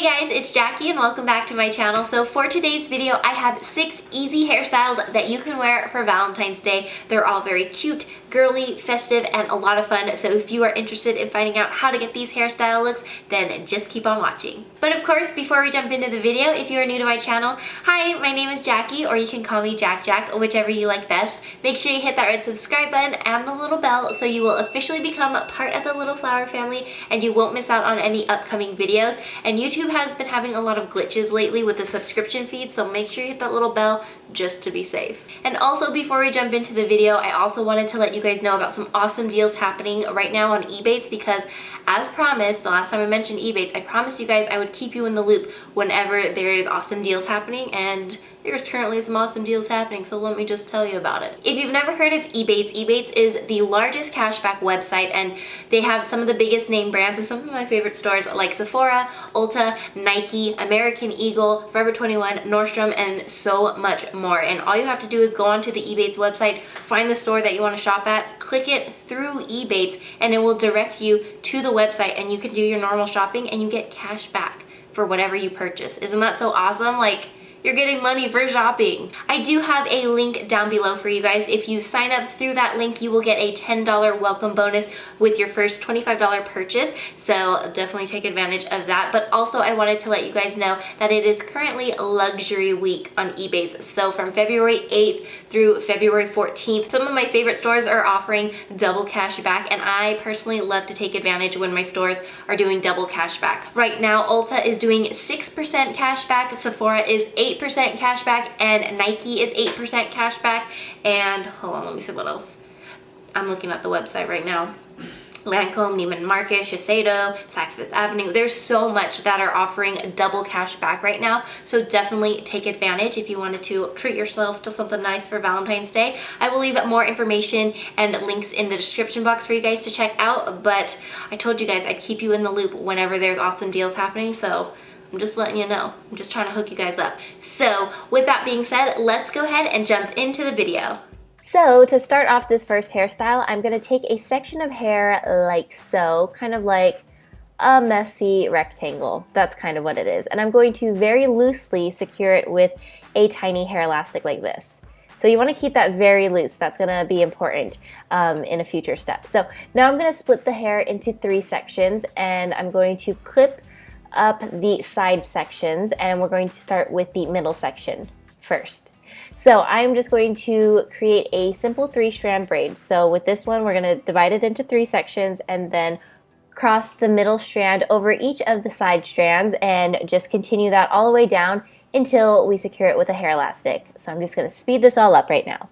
guys, it's Jackie and welcome back to my channel. So for today's video, I have 6 easy hairstyles that you can wear for Valentine's Day. They're all very cute, girly, festive, and a lot of fun. So if you are interested in finding out how to get these hairstyle looks, then just keep on watching. But of course, before we jump into the video, if you are new to my channel, hi, my name is Jackie, or you can call me JaaackJack, whichever you like best. Make sure you hit that red subscribe button and the little bell so you will officially become part of the Little Flower family and you won't miss out on any upcoming videos. And YouTube has been having a lot of glitches lately with the subscription feed, so make sure you hit that little bell just to be safe. And also, before we jump into the video, I also wanted to let you guys know about some awesome deals happening right now on Ebates, because as promised, the last time I mentioned Ebates, I promised you guys I would keep you in the loop whenever there is awesome deals happening, and there's currently some awesome deals happening, so let me just tell you about it. If you've never heard of Ebates, Ebates is the largest cashback website, and they have some of the biggest name brands and some of my favorite stores like Sephora, Ulta, Nike, American Eagle, Forever 21, Nordstrom, and so much more. And all you have to do is go onto the Ebates website, find the store that you want to shop at, click it through Ebates, and it will direct you to the website, and you can do your normal shopping and you get cash back for whatever you purchase. Isn't that so awesome? Like, you're getting money for shopping. I do have a link down below for you guys. If you sign up through that link, you will get a $10 welcome bonus with your first $25 purchase. So definitely take advantage of that. But also, I wanted to let you guys know that it is currently luxury week on Ebates. So from February 8th through February 14th, some of my favorite stores are offering double cash back, and I personally love to take advantage when my stores are doing double cash back. Right now, Ulta is doing 6% cash back, Sephora is 8% cash back, and Nike is 8% cash back, and hold on, let me see what else. I'm looking at the website right now. Lancome, Neiman Marcus, Shiseido, Saks Fifth Avenue. There's so much that are offering double cash back right now, so definitely take advantage if you wanted to treat yourself to something nice for Valentine's Day. I will leave more information and links in the description box for you guys to check out, but I told you guys I'd keep you in the loop whenever there's awesome deals happening, so I'm just letting you know. I'm just trying to hook you guys up. So with that being said, let's go ahead and jump into the video. So to start off this first hairstyle, I'm going to take a section of hair like so, kind of like a messy rectangle. That's kind of what it is. And I'm going to very loosely secure it with a tiny hair elastic like this. So you want to keep that very loose. That's going to be important in a future step. So now I'm going to split the hair into 3 sections, and I'm going to clip up the side sections, and we're going to start with the middle section first. So I'm just going to create a simple 3-strand braid. So with this one, we're going to divide it into 3 sections and then cross the middle strand over each of the side strands and just continue that all the way down until we secure it with a hair elastic. So I'm just going to speed this all up right now.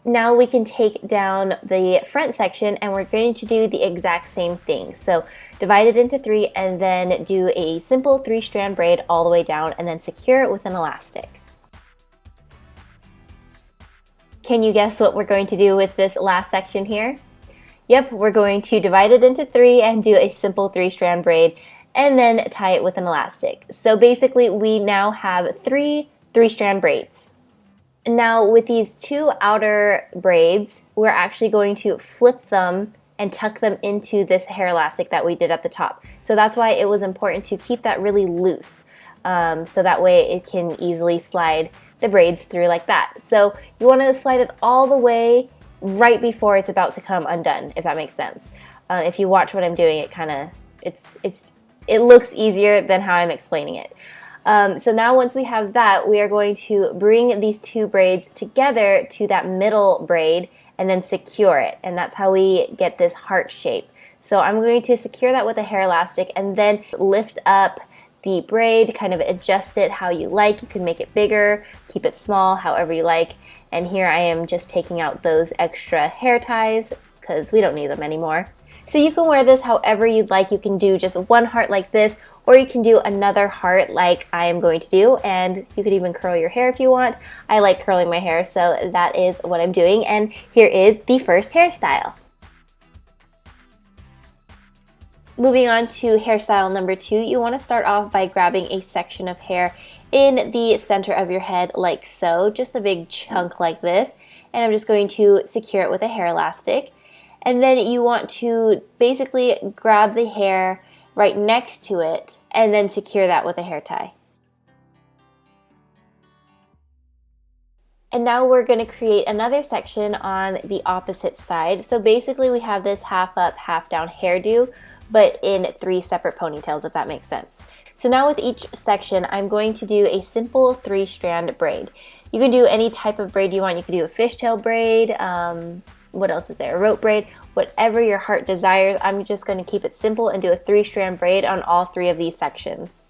Now we can take down the front section and we're going to do the exact same thing. So divide it into 3 and then do a simple 3-strand braid all the way down and then secure it with an elastic. Can you guess what we're going to do with this last section here? Yep, we're going to divide it into 3 and do a simple 3-strand braid and then tie it with an elastic. So basically we now have 3 3-strand braids. Now with these 2 outer braids, we're actually going to flip them and tuck them into this hair elastic that we did at the top. So that's why it was important to keep that really loose, so that way it can easily slide the braids through like that. So you want to slide it all the way right before it's about to come undone, if that makes sense. If you watch what I'm doing, it kind of it looks easier than how I'm explaining it. So now once we have that, we are going to bring these 2 braids together to that middle braid and then secure it. And that's how we get this heart shape. So I'm going to secure that with a hair elastic and then lift up the braid, kind of adjust it how you like. You can make it bigger, keep it small, however you like. And here I am just taking out those extra hair ties because we don't need them anymore. So you can wear this however you'd like. You can do just one heart like this, or you can do another heart like I am going to do, and you could even curl your hair if you want. I like curling my hair, so that is what I'm doing, and here is the first hairstyle. Moving on to hairstyle number 2, you want to start off by grabbing a section of hair in the center of your head like so, just a big chunk like this, and I'm just going to secure it with a hair elastic. And then you want to basically grab the hair right next to it and then secure that with a hair tie. And now we're going to create another section on the opposite side. So basically we have this half up, half down hairdo, but in 3 separate ponytails, if that makes sense. So now with each section, I'm going to do a simple 3-strand braid. You can do any type of braid you want. You can do a fishtail braid, what else is there? A rope braid, whatever your heart desires. I'm just going to keep it simple and do a 3-strand braid on all 3 of these sections.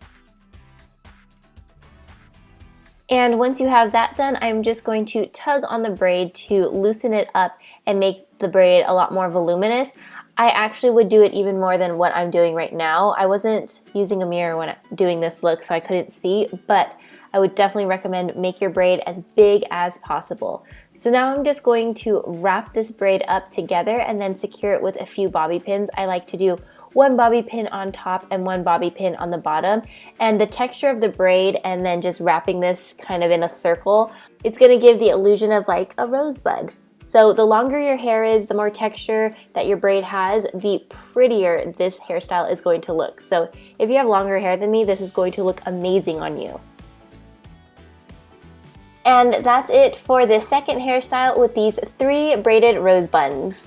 And once you have that done, I'm just going to tug on the braid to loosen it up and make the braid a lot more voluminous. I actually would do it even more than what I'm doing right now. I wasn't using a mirror when doing this look, so I couldn't see, but I would definitely recommend make your braid as big as possible. So now I'm just going to wrap this braid up together and then secure it with a few bobby pins. I like to do 1 bobby pin on top and 1 bobby pin on the bottom. And the texture of the braid and then just wrapping this kind of in a circle, it's gonna give the illusion of like a rosebud. So the longer your hair is, the more texture that your braid has, the prettier this hairstyle is going to look. So if you have longer hair than me, this is going to look amazing on you. And that's it for this second hairstyle with these 3 braided rose buns.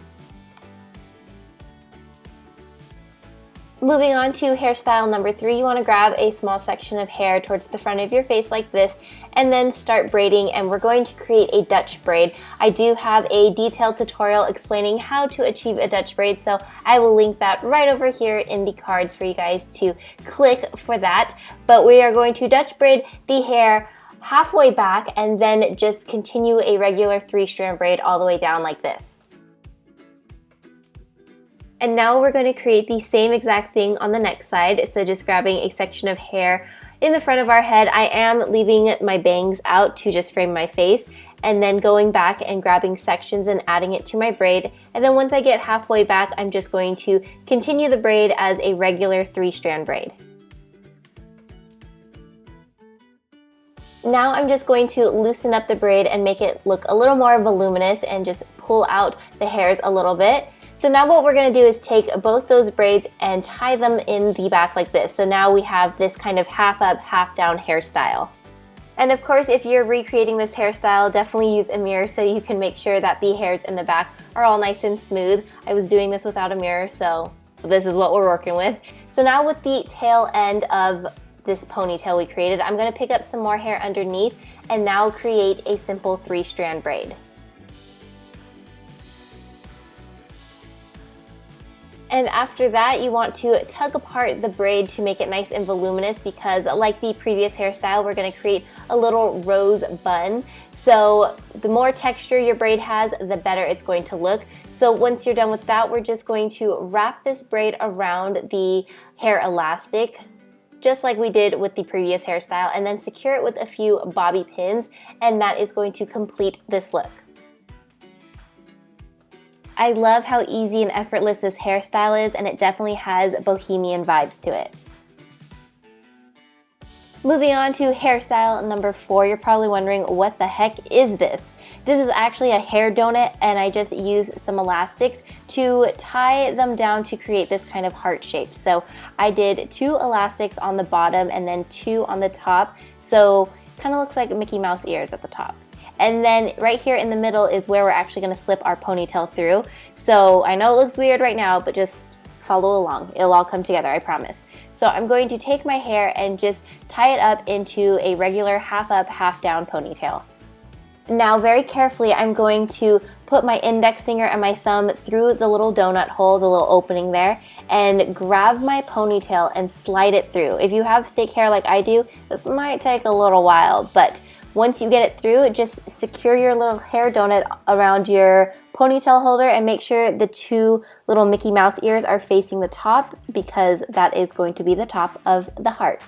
Moving on to hairstyle number 3, you want to grab a small section of hair towards the front of your face like this and then start braiding, and we're going to create a Dutch braid. I do have a detailed tutorial explaining how to achieve a Dutch braid, so I will link that right over here in the cards for you guys to click for that. But we are going to Dutch braid the hair halfway back and then just continue a regular 3-strand braid all the way down like this. And now we're going to create the same exact thing on the next side. So just grabbing a section of hair in the front of our head. I am leaving my bangs out to just frame my face, and then going back and grabbing sections and adding it to my braid. And then once I get halfway back, I'm just going to continue the braid as a regular 3-strand braid. Now I'm just going to loosen up the braid and make it look a little more voluminous and just pull out the hairs a little bit. So now what we're going to do is take both those braids and tie them in the back like this. So now we have this kind of half up, half down hairstyle. And of course, if you're recreating this hairstyle, definitely use a mirror so you can make sure that the hairs in the back are all nice and smooth. I was doing this without a mirror, so this is what we're working with. So now with the tail end of this ponytail we created, I'm going to pick up some more hair underneath and now create a simple 3-strand braid. And after that, you want to tug apart the braid to make it nice and voluminous, because like the previous hairstyle, we're going to create a little rose bun. So the more texture your braid has, the better it's going to look. So once you're done with that, we're just going to wrap this braid around the hair elastic, just like we did with the previous hairstyle, and then secure it with a few bobby pins, and that is going to complete this look. I love how easy and effortless this hairstyle is, and it definitely has bohemian vibes to it. Moving on to hairstyle number 4, you're probably wondering, what the heck is this? This is actually a hair donut, and I just used some elastics to tie them down to create this kind of heart shape. So I did 2 elastics on the bottom and then 2 on the top, so kind of looks like Mickey Mouse ears at the top. And then right here in the middle is where we're actually going to slip our ponytail through. So I know it looks weird right now, but just follow along. It'll all come together, I promise. So I'm going to take my hair and just tie it up into a regular half up, half down ponytail. Now very carefully, I'm going to put my index finger and my thumb through the little donut hole, the little opening there, and grab my ponytail and slide it through. If you have thick hair like I do, this might take a little while, but once you get it through, just secure your little hair donut around your ponytail holder and make sure the 2 little Mickey Mouse ears are facing the top, because that is going to be the top of the heart.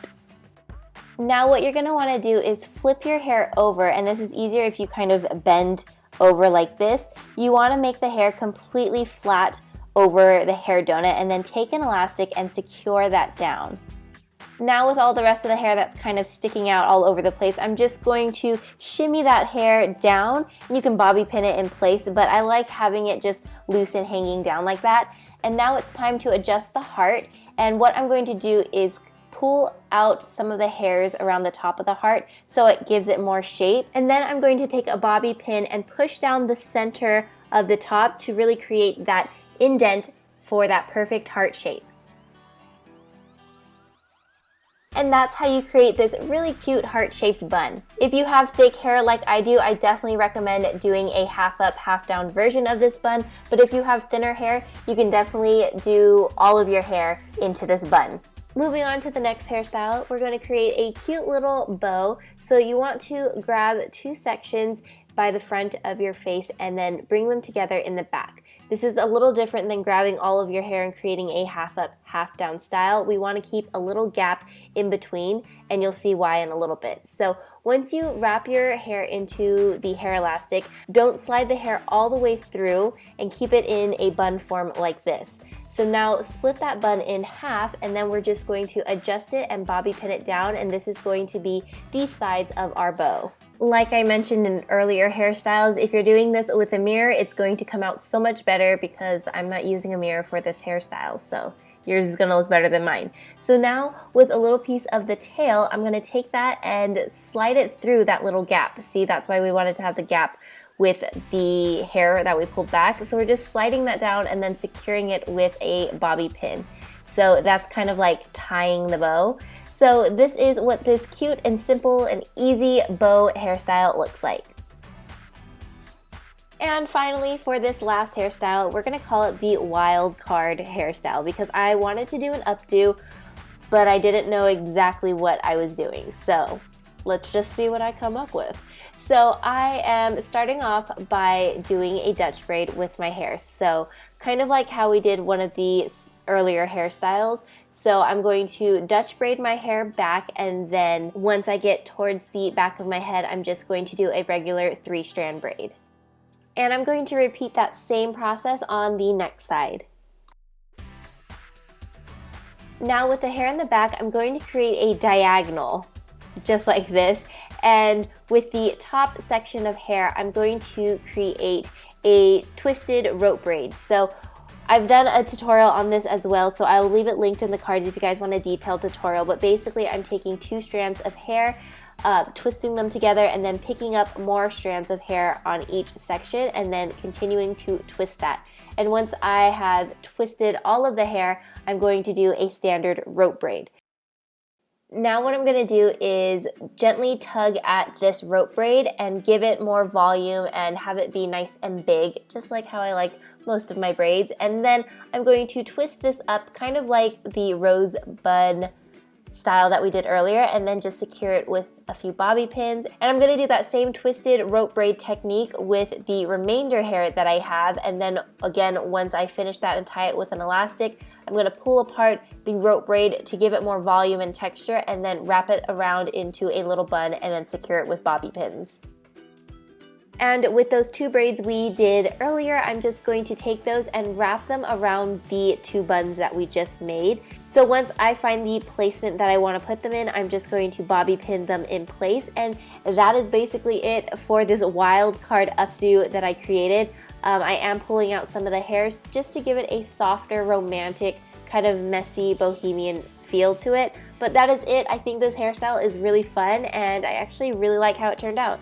Now what you're going to want to do is flip your hair over, and this is easier if you kind of bend over like this. You want to make the hair completely flat over the hair donut and then take an elastic and secure that down. Now with all the rest of the hair that's kind of sticking out all over the place, I'm just going to shimmy that hair down. You can bobby pin it in place, but I like having it just loose and hanging down like that. And now it's time to adjust the heart. And what I'm going to do is pull out some of the hairs around the top of the heart so it gives it more shape. And then I'm going to take a bobby pin and push down the center of the top to really create that indent for that perfect heart shape. And that's how you create this really cute heart-shaped bun. If you have thick hair like I do, I definitely recommend doing a half up, half down version of this bun. But if you have thinner hair, you can definitely do all of your hair into this bun. Moving on to the next hairstyle, we're going to create a cute little bow. So you want to grab two sections by the front of your face and then bring them together in the back. This is a little different than grabbing all of your hair and creating a half up, half down style. We want to keep a little gap in between, and you'll see why in a little bit. So once you wrap your hair into the hair elastic, don't slide the hair all the way through and keep it in a bun form like this. So now split that bun in half, and then we're just going to adjust it and bobby pin it down, and this is going to be the sides of our bow. Like I mentioned in earlier hairstyles, if you're doing this with a mirror, it's going to come out so much better because I'm not using a mirror for this hairstyle, so yours is going to look better than mine. So now with a little piece of the tail, I'm going to take that and slide it through that little gap. See, that's why we wanted to have the gap with the hair that we pulled back. So we're just sliding that down and then securing it with a bobby pin. So that's kind of like tying the bow. So this is what this cute and simple and easy bow hairstyle looks like. And finally, for this last hairstyle, we're going to call it the wild card hairstyle because I wanted to do an updo, but I didn't know exactly what I was doing. So let's just see what I come up with. So I am starting off by doing a Dutch braid with my hair. So kind of like how we did one of the earlier hairstyles. So I'm going to Dutch braid my hair back, and then once I get towards the back of my head, I'm just going to do a regular 3-strand braid. And I'm going to repeat that same process on the next side. Now with the hair in the back, I'm going to create a diagonal, just like this. And with the top section of hair, I'm going to create a twisted rope braid. So I've done a tutorial on this as well, so I'll leave it linked in the cards if you guys want a detailed tutorial. But basically, I'm taking 2 strands of hair, twisting them together, and then picking up more strands of hair on each section, and then continuing to twist that. And once I have twisted all of the hair, I'm going to do a standard rope braid. Now what I'm going to do is gently tug at this rope braid and give it more volume and have it be nice and big, just like how I like most of my braids. And then I'm going to twist this up kind of like the rose bud style that we did earlier, and then just secure it with a few bobby pins. And I'm going to do that same twisted rope braid technique with the remainder hair that I have. And then again, once I finish that and tie it with an elastic, I'm going to pull apart the rope braid to give it more volume and texture, and then wrap it around into a little bun and then secure it with bobby pins. And with those 2 braids we did earlier, I'm just going to take those and wrap them around the 2 buns that we just made. So once I find the placement that I want to put them in, I'm just going to bobby pin them in place. And that is basically it for this wild card updo that I created. I am pulling out some of the hairs just to give it a softer, romantic, kind of messy, bohemian feel to it. But that is it. I think this hairstyle is really fun, and I actually really like how it turned out.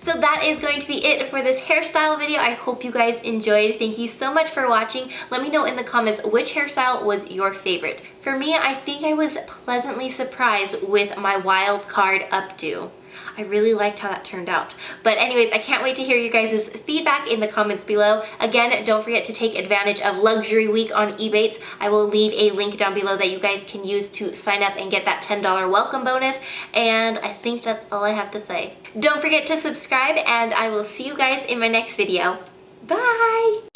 So that is going to be it for this hairstyle video. I hope you guys enjoyed. Thank you so much for watching. Let me know in the comments which hairstyle was your favorite. For me, I think I was pleasantly surprised with my wild card updo. I really liked how that turned out. But anyways, I can't wait to hear you guys' feedback in the comments below. Again, don't forget to take advantage of Luxury Week on Ebates. I will leave a link down below that you guys can use to sign up and get that $10 welcome bonus. And I think that's all I have to say. Don't forget to subscribe, and I will see you guys in my next video. Bye!